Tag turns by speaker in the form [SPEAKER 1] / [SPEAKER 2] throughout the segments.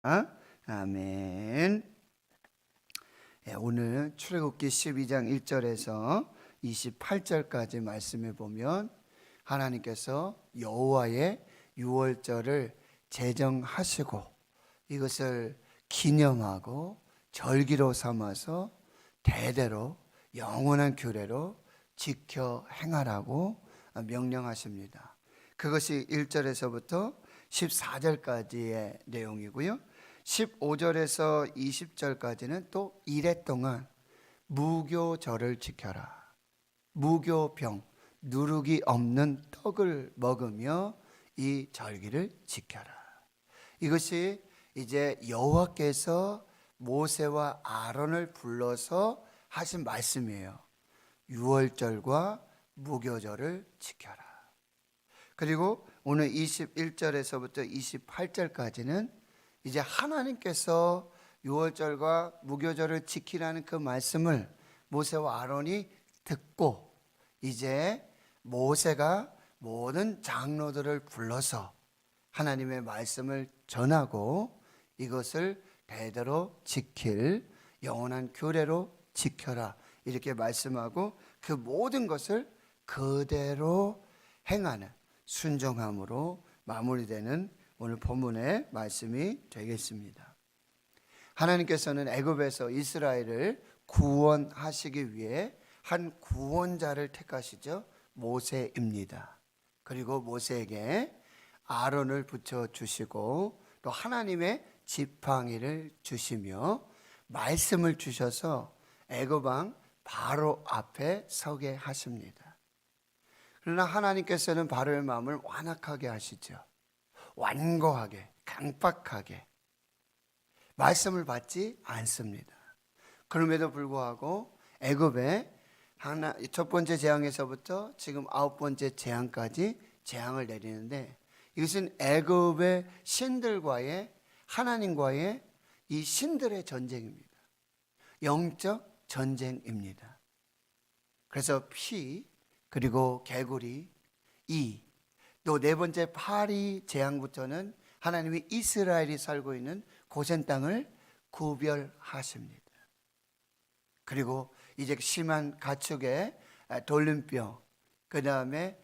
[SPEAKER 1] 아멘. 오늘 출애굽기 12장 1절에서 28절까지 말씀해 보면 하나님께서 여호와의 유월절을 제정하시고 이것을 기념하고 절기로 삼아서 대대로 영원한 규례로 지켜 행하라고 명령하십니다. 그것이 1절에서부터 14절까지의 내용이고요. 15절에서 20절까지는 또 이래 동안 무교절을 지켜라. 무교병, 누룩이 없는 떡을 먹으며 이 절기를 지켜라. 이것이 이제 여호와께서 모세와 아론을 불러서 하신 말씀이에요. 유월절과 무교절을 지켜라. 그리고 오늘 21절에서부터 28절까지는 이제 하나님께서 유월절과 무교절을 지키라는 그 말씀을 모세와 아론이 듣고 이제 모세가 모든 장로들을 불러서 하나님의 말씀을 전하고 이것을 대대로 지킬 영원한 규례로 지켜라 이렇게 말씀하고 그 모든 것을 그대로 행하는 순종함으로 마무리되는 오늘 본문의 말씀이 되겠습니다. 하나님께서는 애굽에서 이스라엘을 구원하시기 위해 한 구원자를 택하시죠. 모세입니다. 그리고 모세에게 아론을 붙여주시고 또 하나님의 지팡이를 주시며 말씀을 주셔서 애굽 왕 바로 앞에 서게 하십니다. 그러나 하나님께서는 바로의 마음을 완악하게 하시죠. 완고하게, 강박하게 말씀을 받지 않습니다. 그럼에도 불구하고 애굽의 첫 번째 재앙에서부터 지금 9번째 재앙까지 재앙을 내리는데 이것은 애굽의 신들과의 하나님과의 이 신들의 전쟁입니다. 영적 전쟁입니다. 그래서 피 그리고 개구리 또 네 번째 파리 재앙부터는 하나님이 이스라엘이 살고 있는 고센 땅을 구별하십니다. 그리고 이제 심한 가축의 돌림병, 그 다음에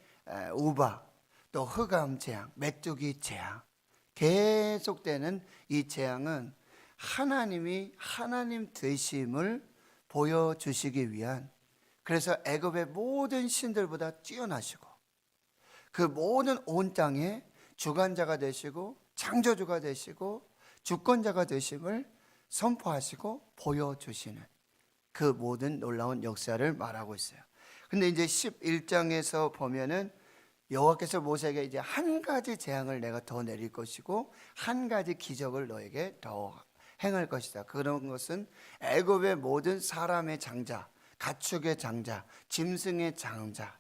[SPEAKER 1] 우박, 또 흑암 재앙, 메뚜기 재앙 계속되는 이 재앙은 하나님이 하나님 되심을 보여주시기 위한 그래서 애굽의 모든 신들보다 뛰어나시고 그 모든 온 땅에 주관자가 되시고 창조주가 되시고 주권자가 되심을 선포하시고 보여주시는 그 모든 놀라운 역사를 말하고 있어요. 근데 이제 11장에서 보면은 여호와께서 모세에게 이제 한 가지 재앙을 내가 더 내릴 것이고 한 가지 기적을 너에게 더 행할 것이다. 그런 것은 애굽의 모든 사람의 장자, 가축의 장자, 짐승의 장자,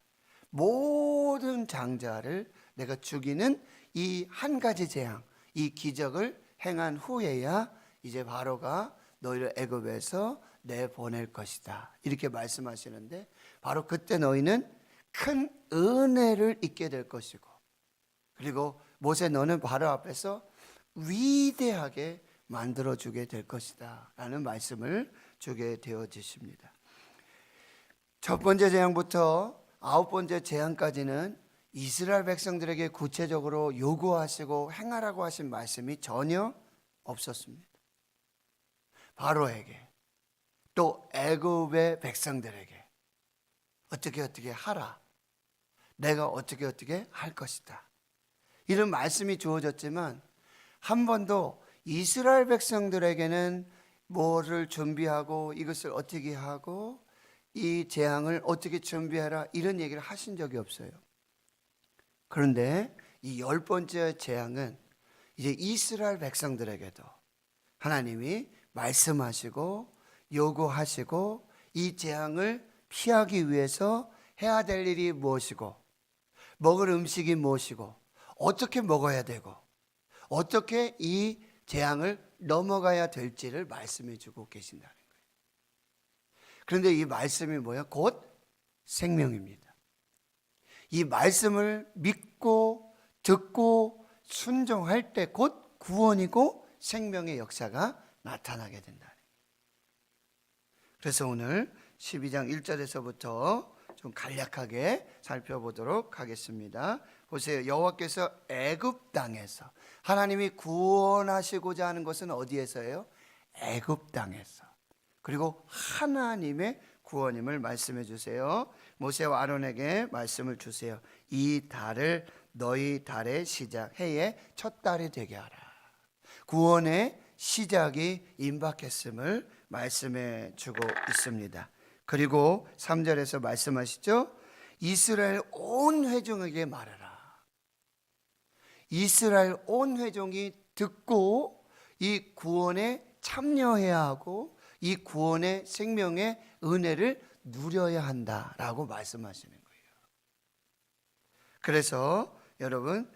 [SPEAKER 1] 모든 장자를 내가 죽이는 이 한 가지 재앙, 이 기적을 행한 후에야 이제 바로가 너희를 애굽에서 내보낼 것이다. 이렇게 말씀하시는데 바로 그때 너희는 큰 은혜를 입게 될 것이고 그리고 모세 너는 바로 앞에서 위대하게 만들어주게 될 것이다 라는 말씀을 주게 되어지십니다. 첫 번째 재앙부터 9번째 재앙까지는 이스라엘 백성들에게 구체적으로 요구하시고 행하라고 하신 말씀이 전혀 없었습니다. 바로에게 또 애굽의 백성들에게 어떻게 하라, 내가 어떻게 할 것이다 이런 말씀이 주어졌지만 한 번도 이스라엘 백성들에게는 뭐를 준비하고 이것을 어떻게 하고 이 재앙을 어떻게 준비하라 이런 얘기를 하신 적이 없어요. 그런데 이 10번째 재앙은 이제 이스라엘 백성들에게도 하나님이 말씀하시고 요구하시고 이 재앙을 피하기 위해서 해야 될 일이 무엇이고 먹을 음식이 무엇이고 어떻게 먹어야 되고 어떻게 이 재앙을 넘어가야 될지를 말씀해 주고 계신다는 거예요. 그런데 이 말씀이 뭐야? 곧 생명입니다. 이 말씀을 믿고 듣고 순종할 때 곧 구원이고 생명의 역사가 나타나게 된다. 그래서 오늘 12장 1절에서부터 좀 간략하게 살펴보도록 하겠습니다. 보세요. 여호와께서 애굽 땅에서, 하나님이 구원하시고자 하는 것은 어디에서예요? 애굽 땅에서. 그리고 하나님의 구원임을 말씀해 주세요. 모세와 아론에게 말씀을 주세요. 이 달을 너희 달의 시작, 해의 첫 달이 되게 하라. 구원의 시작이 임박했음을 말씀해 주고 있습니다. 그리고 3절에서 말씀하시죠. 이스라엘 온 회중에게 말하라. 이스라엘 온 회중이 듣고 이 구원에 참여해야 하고 이 구원의 생명의 은혜를 누려야 한다라고 말씀하시는 거예요. 그래서 여러분,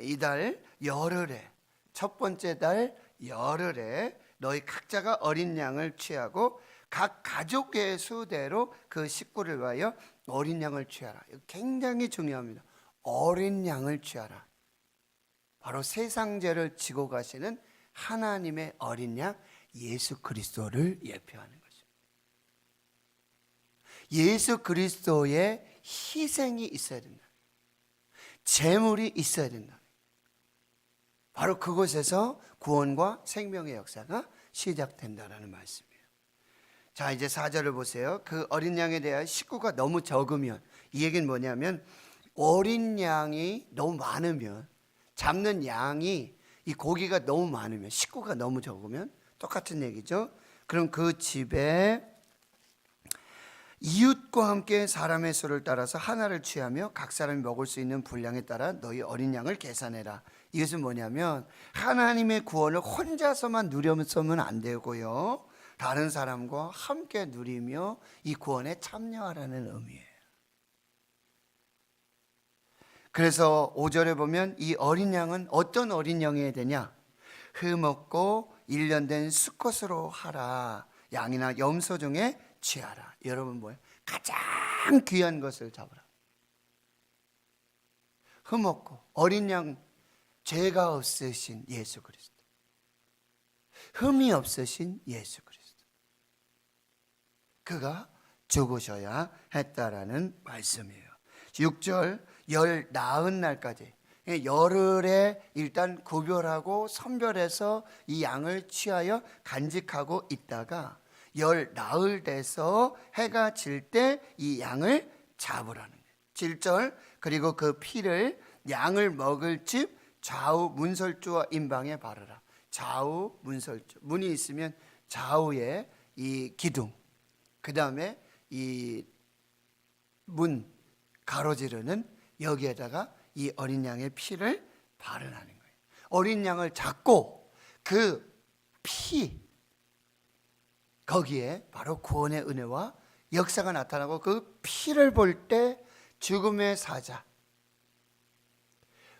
[SPEAKER 1] 이달 열흘에, 첫 번째 달 열흘에 너희 각자가 어린 양을 취하고 각 가족의 수대로 그 식구를 위하여 어린 양을 취하라. 이거 굉장히 중요합니다. 어린 양을 취하라. 바로 세상죄를 지고 가시는 하나님의 어린 양 예수 그리스도를 예표하는 것입니다. 예수 그리스도의 희생이 있어야 된다. 제물이 있어야 된다. 바로 그곳에서 구원과 생명의 역사가 시작된다라는 말씀이에요. 자, 이제 4절을 보세요. 그 어린 양에 대한 식구가 너무 적으면, 이 얘기는 뭐냐면 어린 양이 너무 많으면, 잡는 양이, 이 고기가 너무 많으면, 식구가 너무 적으면 똑같은 얘기죠. 그럼 그 집에 이웃과 함께 사람의 수를 따라서 하나를 취하며 각 사람이 먹을 수 있는 분량에 따라 너희 어린 양을 계산해라. 이것은 뭐냐면 하나님의 구원을 혼자서만 누려서면 안 되고요, 다른 사람과 함께 누리며 이 구원에 참여하라는 의미예요. 그래서 5절에 보면 이 어린 양은 어떤 어린 양이어야 되냐? 흠없고 1년 된 수컷으로 하라. 양이나 염소 중에 취하라. 여러분 뭐예요? 가장 귀한 것을 잡으라. 흠없고 어린 양, 죄가 없으신 예수 그리스도, 흠이 없으신 예수 그리스도, 그가 죽으셔야 했다라는 말씀이에요. 6절, 열 나은 날까지, 열흘에 일단 구별하고 선별해서 이 양을 취하여 간직하고 있다가 열 나흘 돼서 해가 질 때 이 양을 잡으라는 거예요. 7절, 그리고 그 피를 양을 먹을 집 좌우 문설주와 임방에 바르라. 좌우 문설주, 문이 있으면 좌우에 이 기둥, 그 다음에 이 문 가로지르는 여기에다가 이 어린 양의 피를 바르라는 거예요. 어린 양을 잡고 그 피, 거기에 바로 구원의 은혜와 역사가 나타나고 그 피를 볼 때 죽음의 사자,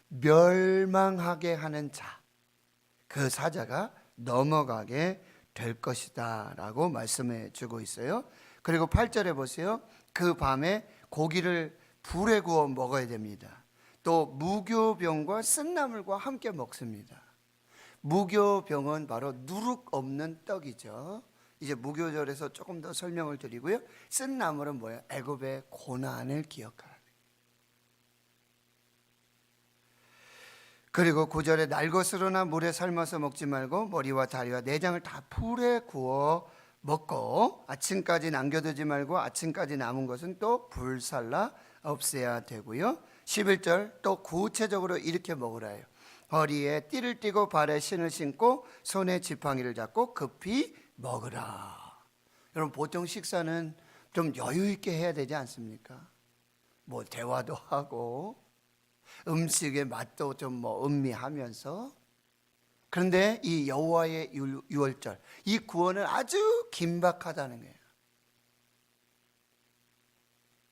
[SPEAKER 1] 멸망하게 하는 자, 그 사자가 넘어가게 될 것이다 라고 말씀해 주고 있어요. 그리고 8절에 보세요. 그 밤에 고기를 불에 구워 먹어야 됩니다. 또 무교병과 쓴나물과 함께 먹습니다. 무교병은 바로 누룩 없는 떡이죠. 이제 무교절에서 조금 더 설명을 드리고요. 쓴나물은 뭐예요? 애굽의 고난을 기억하라. 그리고 9절에 날것으로나 물에 삶아서 먹지 말고 머리와 다리와 내장을 다 불에 구워 먹고 아침까지 남겨두지 말고 아침까지 남은 것은 또 불살라 없애야 되고요. 11절, 또 구체적으로 이렇게 먹으라 해요. 허리에 띠를 띠고 발에 신을 신고 손에 지팡이를 잡고 급히 먹으라. 여러분, 보통 식사는 좀 여유 있게 해야 되지 않습니까? 뭐 대화도 하고 음식의 맛도 좀 뭐 음미하면서. 그런데 이 여호와의 유월절, 이 구원은 아주 긴박하다는 거예요.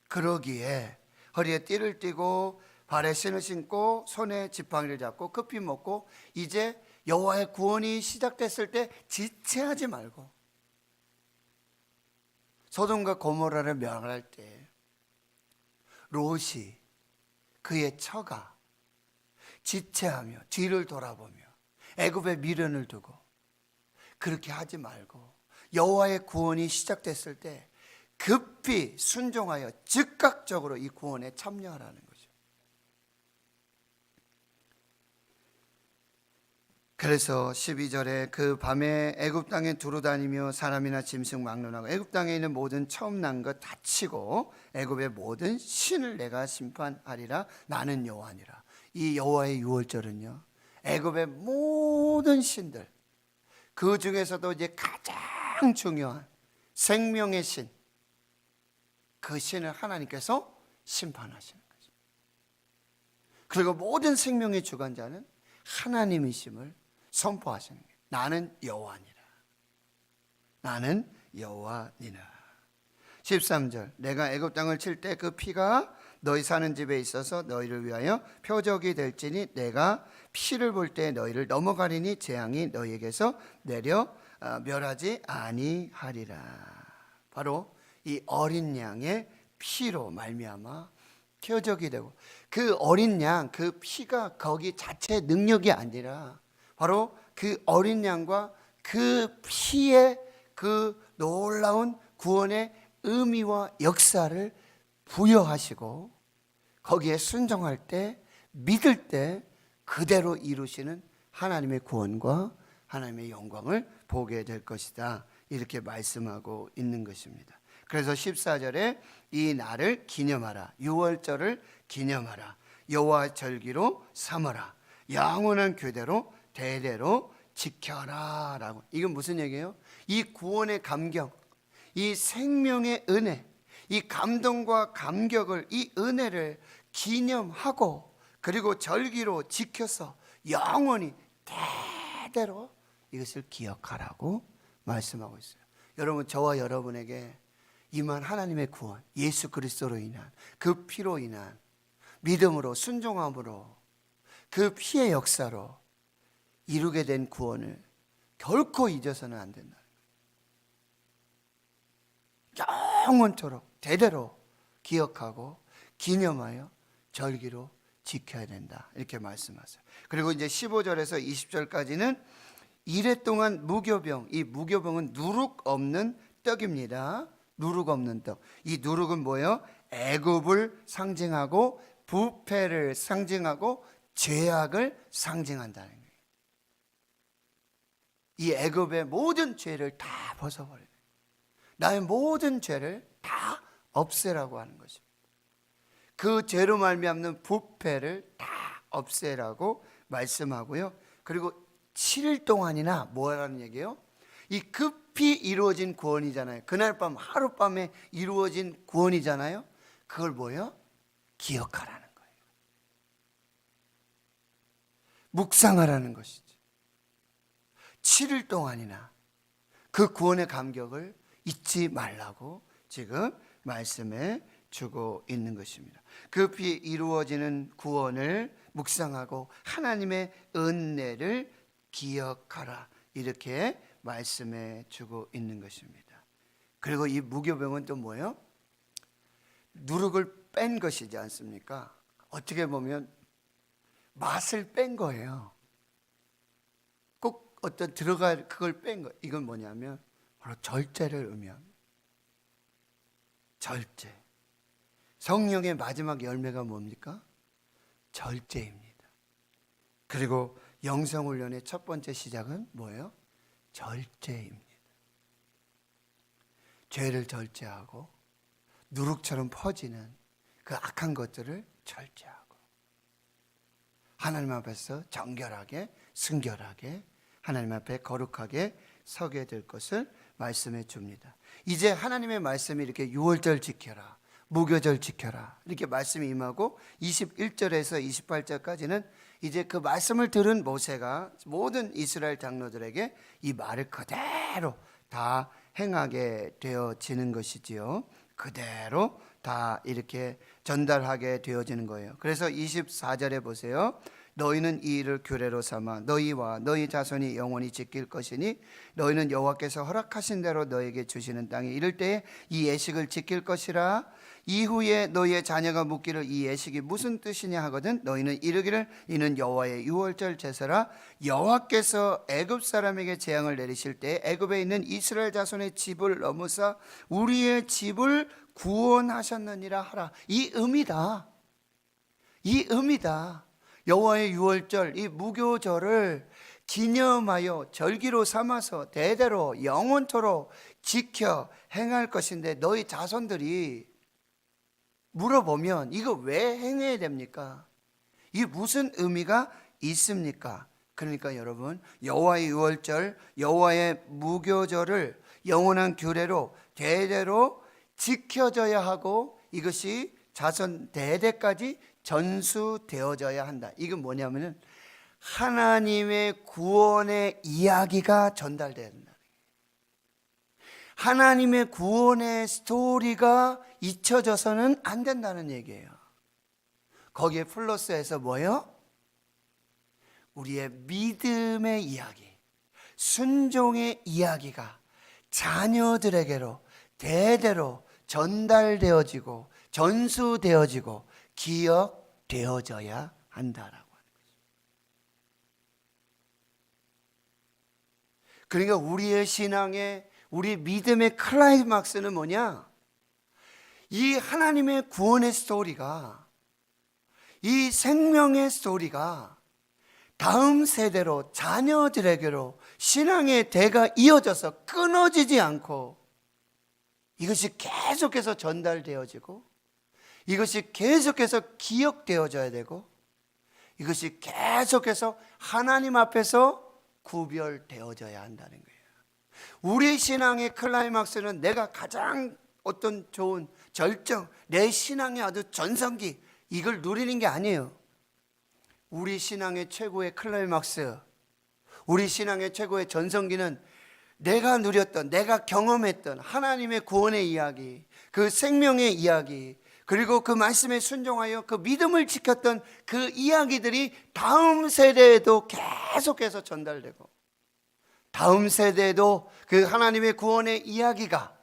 [SPEAKER 1] 그러기에 허리에 띠를 띠고 발에 신을 신고 손에 지팡이를 잡고 급히 먹고, 이제 여호와의 구원이 시작됐을 때 지체하지 말고, 소돔과 고모라를 멸할 때 롯이, 그의 처가 지체하며 뒤를 돌아보며 애굽의 미련을 두고 그렇게 하지 말고 여호와의 구원이 시작됐을 때 급히 순종하여 즉각적으로 이 구원에 참여하라는 거죠. 그래서 12절에 그 밤에 애굽 땅에 두루 다니며 사람이나 짐승 막론하고 애굽 땅에 있는 모든 처음 난 것 다 치고 애굽의 모든 신을 내가 심판하리라. 나는 여호와니라. 이 여호와의 유월절은요, 애굽의 모든 신들, 그 중에서도 이제 가장 중요한 생명의 신, 그 신을 하나님께서 심판하시는 거죠. 그리고 모든 생명의 주관자는 하나님이심을 선포하시는 거예요. 나는 여호와니라. 나는 여호와니라. 13절, 내가 애굽 땅을 칠 때 그 피가 너희 사는 집에 있어서 너희를 위하여 표적이 될지니 내가 피를 볼 때 너희를 넘어가리니 재앙이 너희에게서 내려 멸하지 아니하리라. 바로 이 어린 양의 피로 말미암아 표적이 되고, 그 어린 양, 그 피가 거기 자체의 능력이 아니라 바로 그 어린 양과 그 피의 그 놀라운 구원의 의미와 역사를 부여하시고 거기에 순종할 때, 믿을 때 그대로 이루시는 하나님의 구원과 하나님의 영광을 보게 될 것이다, 이렇게 말씀하고 있는 것입니다. 그래서 14절에 이 날을 기념하라, 유월절을 기념하라, 여호와 절기로 삼어라, 영원한 규례로 대대로 지켜라 라고. 이건 무슨 얘기예요? 이 구원의 감격, 이 생명의 은혜, 이 감동과 감격을, 이 은혜를 기념하고 그리고 절기로 지켜서 영원히 대대로 이것을 기억하라고 말씀하고 있어요. 여러분, 저와 여러분에게 임한 하나님의 구원, 예수 그리스도로 인한 그 피로 인한 믿음으로 순종함으로 그 피의 역사로 이루게 된 구원을 결코 잊어서는 안 된다. 영원토록 대대로 기억하고 기념하여 절기로 지켜야 된다, 이렇게 말씀하세요. 그리고 이제 15절에서 20절까지는 이래 동안 무교병, 이 무교병은 누룩 없는 떡입니다. 누룩 없는 떡. 이 누룩은 뭐예요? 애굽을 상징하고 부패를 상징하고 죄악을 상징한다는 거예요. 이 애굽의 모든 죄를 다 벗어버려요. 나의 모든 죄를 다 없애라고 하는 것입니다. 그 죄로 말미암는 부패를 다 없애라고 말씀하고요. 그리고 7일 동안이나 뭐라는 얘기예요? 이 급히 이루어진 구원이잖아요. 그날 밤 하룻밤에 이루어진 구원이잖아요. 그걸 뭐예요? 기억하라는 거예요. 묵상하라는 것이죠. 7일 동안이나 그 구원의 감격을 잊지 말라고 지금 말씀해 주고 있는 것입니다. 급히 이루어지는 구원을 묵상하고 하나님의 은혜를 기억하라, 이렇게 말씀해 주고 있는 것입니다. 그리고 이 무교병은 또 뭐예요? 누룩을 뺀 것이지 않습니까? 어떻게 보면 맛을 뺀 거예요. 꼭 어떤 들어갈 그걸 뺀 거. 이건 뭐냐면 바로 절제를 의미합니다. 절제. 성령의 마지막 열매가 뭡니까? 절제입니다. 그리고 영성훈련의 첫 번째 시작은 뭐예요? 절제입니다. 죄를 절제하고 누룩처럼 퍼지는 그 악한 것들을 절제하고 하나님 앞에서 정결하게, 순결하게, 하나님 앞에 거룩하게 서게 될 것을 말씀해 줍니다. 이제 하나님의 말씀이 이렇게 유월절 지켜라, 무교절 지켜라, 이렇게 말씀이 임하고 21절에서 28절까지는 이제 그 말씀을 들은 모세가 모든 이스라엘 장로들에게 이 말을 그대로 다 행하게 되어지는 것이지요. 그대로 다 이렇게 전달하게 되어지는 거예요. 그래서 24절에 보세요. 너희는 이 일을 규례로 삼아 너희와 너희 자손이 영원히 지킬 것이니 너희는 여호와께서 허락하신 대로 너에게 주시는 땅에 이를 때에 이 예식을 지킬 것이라. 이후에 너희의 자녀가 묻기를 이 예식이 무슨 뜻이냐 하거든 너희는 이르기를 이는 여호와의 유월절 제사라. 여호와께서 애굽 사람에게 재앙을 내리실 때 애굽에 있는 이스라엘 자손의 집을 넘어서 우리의 집을 구원하셨느니라 하라. 이 의미다. 이 의미다. 여호와의 유월절, 이 무교절을 기념하여 절기로 삼아서 대대로 영원토록 지켜 행할 것인데 너희 자손들이 물어보면 이거 왜 행해야 됩니까? 이게 무슨 의미가 있습니까? 그러니까 여러분, 여호와의 유월절, 여호와의 무교절을 영원한 규례로 대대로 지켜져야 하고 이것이 자손 대대까지 전수되어져야 한다. 이건 뭐냐면은 하나님의 구원의 이야기가 전달돼야 된다. 하나님의 구원의 스토리가 잊혀져서는 안 된다는 얘기예요. 거기에 플러스해서 뭐예요? 우리의 믿음의 이야기, 순종의 이야기가 자녀들에게로 대대로 전달되어지고 전수되어지고 기억되어져야 한다라고 하는 거죠. 그러니까 우리의 신앙의 우리 믿음의 클라이막스는 뭐냐? 이 하나님의 구원의 스토리가, 이 생명의 스토리가 다음 세대로 자녀들에게로 신앙의 대가 이어져서 끊어지지 않고 이것이 계속해서 전달되어지고 이것이 계속해서 기억되어져야 되고 이것이 계속해서 하나님 앞에서 구별되어져야 한다는 거예요. 우리 신앙의 클라이막스는 내가 가장 어떤 좋은 절정, 내 신앙의 아주 전성기 이걸 누리는 게 아니에요. 우리 신앙의 최고의 클라이막스, 우리 신앙의 최고의 전성기는 내가 누렸던, 내가 경험했던 하나님의 구원의 이야기, 그 생명의 이야기, 그리고 그 말씀에 순종하여 그 믿음을 지켰던 그 이야기들이 다음 세대에도 계속해서 전달되고 다음 세대에도 그 하나님의 구원의 이야기가,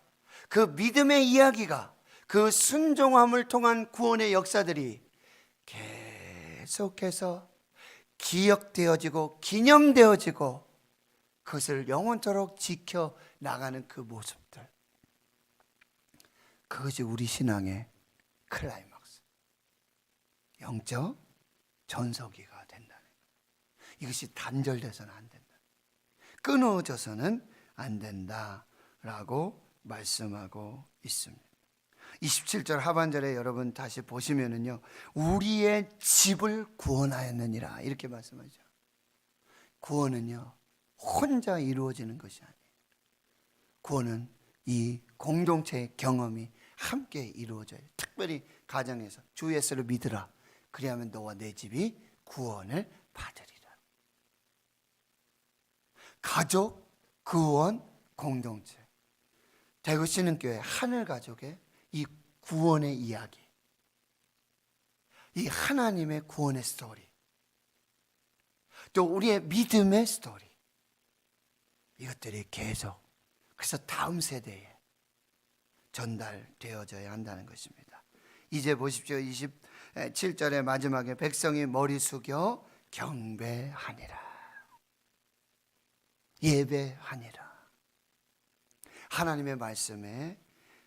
[SPEAKER 1] 그 믿음의 이야기가, 그 순종함을 통한 구원의 역사들이 계속해서 기억되어지고 기념되어지고 그것을 영원토록 지켜나가는 그 모습들, 그것이 우리 신앙의 클라이막스, 영적 전성기가 된다는 거예요. 이것이 단절돼서는 안 된다, 끊어져서는 안 된다라고 말씀하고 있습니다. 27절 하반절에 여러분 다시 보시면은요, 우리의 집을 구원하였느니라 이렇게 말씀하죠. 구원은요 혼자 이루어지는 것이 아니에요. 구원은 이 공동체의 경험이 함께 이루어져요. 특별히 가정에서 주 예수를 믿으라, 그리하면 너와 내 집이 구원을 받으리라. 가족, 구원, 공동체, 대구신흥교회 하늘가족의 이 구원의 이야기, 이 하나님의 구원의 스토리, 또 우리의 믿음의 스토리, 이것들이 계속 그래서 다음 세대에 전달되어져야 한다는 것입니다. 이제 보십시오. 27절의 마지막에 백성이 머리 숙여 경배하니라, 예배하니라. 하나님의 말씀에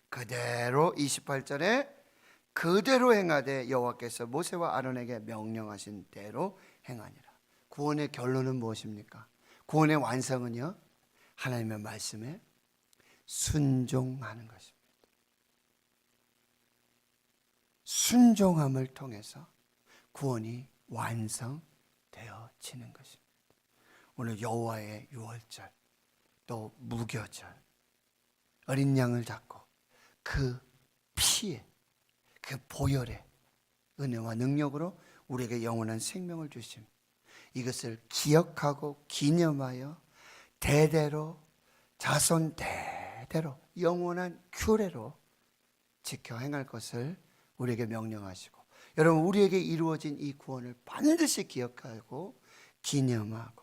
[SPEAKER 1] 그대로 28절에 그대로 행하되 여호와께서 모세와 아론에게 명령하신 대로 행하니라. 구원의 결론은 무엇입니까? 구원의 완성은요, 하나님의 말씀에 순종하는 것입니다. 순종함을 통해서 구원이 완성되어지는 것입니다. 오늘 여호와의 유월절, 또 무교절, 어린 양을 잡고 그 피에, 그 보혈의 은혜와 능력으로 우리에게 영원한 생명을 주심, 이것을 기억하고 기념하여 대대로 자손 대대로 영원한 규례로 지켜 행할 것을 우리에게 명령하시고, 여러분, 우리에게 이루어진 이 구원을 반드시 기억하고 기념하고,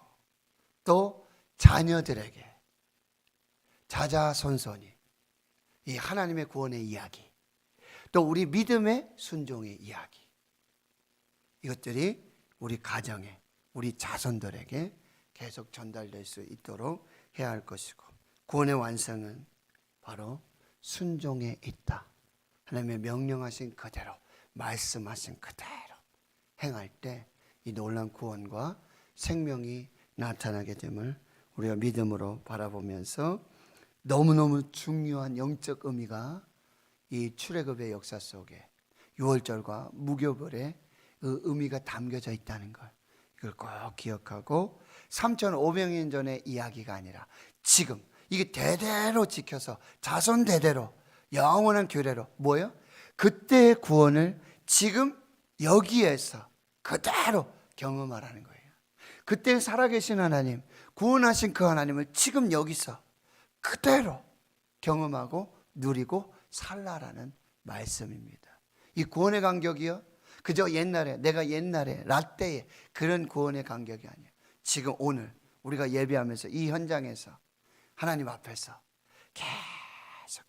[SPEAKER 1] 또 자녀들에게 자자손손이 이 하나님의 구원의 이야기, 또 우리 믿음의 순종의 이야기, 이것들이 우리 가정에, 우리 자손들에게 계속 전달될 수 있도록 해야 할 것이고, 구원의 완성은 바로 순종에 있다. 하나님의 명령하신 그대로, 말씀하신 그대로 행할 때 이 놀라운 구원과 생명이 나타나게 됨을 우리가 믿음으로 바라보면서, 너무너무 중요한 영적 의미가 이 출애굽의 역사 속에 유월절과 무교벌의 그 의미가 담겨져 있다는 걸, 이걸 꼭 기억하고, 3,500년 전의 이야기가 아니라 지금 이게 대대로 지켜서 자손 대대로 영원한 규례로, 뭐예요? 그때의 구원을 지금 여기에서 그대로 경험하라는 거예요. 그때 살아계신 하나님, 구원하신 그 하나님을 지금 여기서 그대로 경험하고 누리고 살라라는 말씀입니다. 이 구원의 간격이요, 그저 옛날에, 내가 옛날에 라떼의 그런 구원의 간격이 아니에요. 지금 오늘 우리가 예배하면서 이 현장에서 하나님 앞에서 계속해서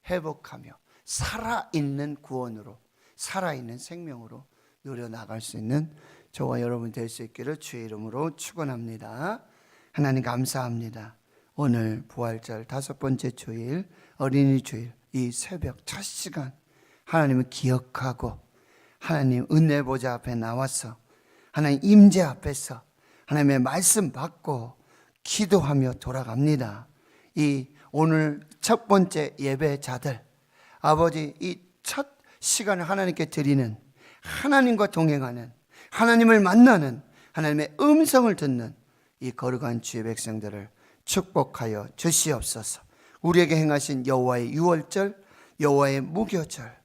[SPEAKER 1] 회복하며 살아있는 구원으로, 살아있는 생명으로 누려나갈 수 있는 저와 여러분 될 수 있기를 주의 이름으로 축원합니다. 하나님 감사합니다. 오늘 부활절 5번째 주일, 어린이 주일, 이 새벽 첫 시간 하나님을 기억하고 하나님 은혜 보좌 앞에 나와서 하나님 임재 앞에서 하나님의 말씀 받고 기도하며 돌아갑니다. 이 오늘 첫 번째 예배자들, 아버지, 이 첫 시간을 하나님께 드리는, 하나님과 동행하는, 하나님을 만나는, 하나님의 음성을 듣는 이 거룩한 주의 백성들을 축복하여 주시옵소서. 우리에게 행하신 여호와의 유월절, 여호와의 무교절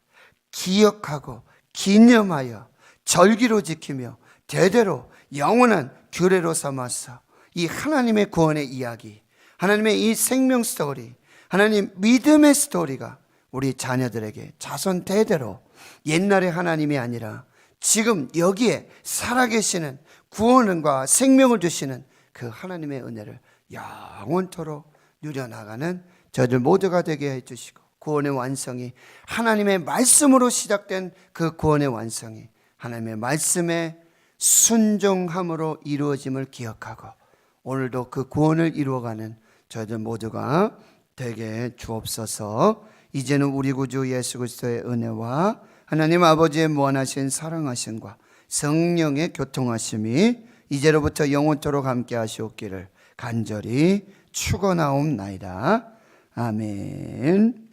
[SPEAKER 1] 기억하고 기념하여 절기로 지키며 대대로 영원한 규례로 삼아서 이 하나님의 구원의 이야기, 하나님의 이 생명 스토리, 하나님 믿음의 스토리가 우리 자녀들에게 자손 대대로 옛날의 하나님이 아니라 지금 여기에 살아계시는 구원과 생명을 주시는 그 하나님의 은혜를 영원토록 누려나가는 저들 모두가 되게 해주시고, 구원의 완성이 하나님의 말씀으로 시작된 그 구원의 완성이 하나님의 말씀에 순종함으로 이루어짐을 기억하고, 오늘도 그 구원을 이루어가는 저희들 모두가 되게 주옵소서. 이제는 우리 구주 예수 그리스도의 은혜와 하나님 아버지의 무한하신 사랑하심과 성령의 교통하심이 이제로부터 영원토록 함께 하시옵기를 간절히 축원하옵나이다. 아멘.